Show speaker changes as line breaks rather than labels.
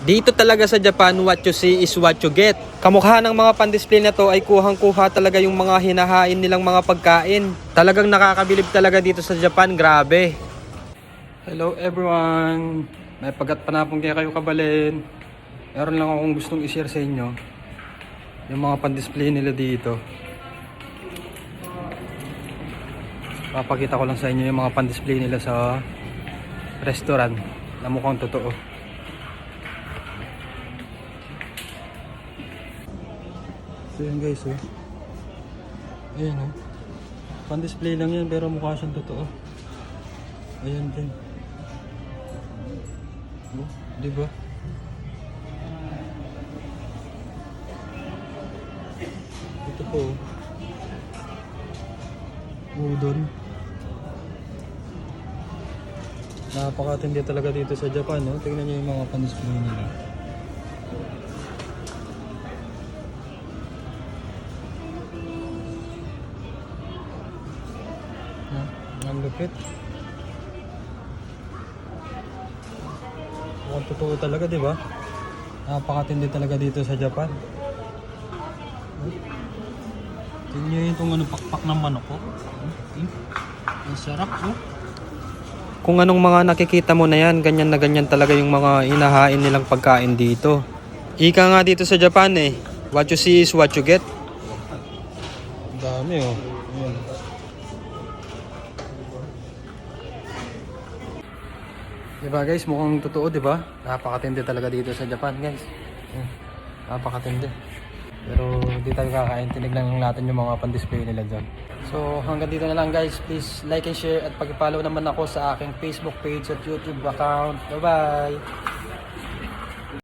Dito talaga sa Japan, what you see is what you get. Kamukha ng mga pan-display na to ay kuhang-kuha talaga yung mga hinahain nilang mga pagkain. Talagang nakakabilib talaga dito sa Japan, grabe. Hello everyone! May pagat-panapong kaya kayo kabalin. Meron lang akong gustong i-share sa inyo. Yung mga pan-display nila dito. Papakita ko lang sa inyo yung mga pan-display nila sa restaurant na mukhang totoo. So yun guys, oh. Ayan, oh. Pan-display lang yan pero mukha siyang totoo. Ayan din. Oh, diba? Ito po, oh. Udon. Napakatindi talaga dito sa Japan, no? Tingnan niyo yung mga pan-display nila. Ang lupit. Mukhang totoo talaga, di ba? Napakatindi talaga dito sa Japan. Tingnan niyo itong ano, pakpak ng manok, oh. Ang sarap, oh. Kung anong mga nakikita mo na yan, ganyan na ganyan talaga yung mga inahain nilang pagkain dito. Ika nga dito sa Japan eh, what you see is what you get. Ang dami, oh. Ayan. Diba guys, mukhang totoo, diba? Napakatindi talaga dito sa Japan, guys. Napakatindi. Pero hindi tayo kakain, tinignan natin yung mga pan-display nila dyan. So hanggang dito na lang guys, please like and share at pag-follow naman ako sa aking Facebook page at YouTube account. Bye bye!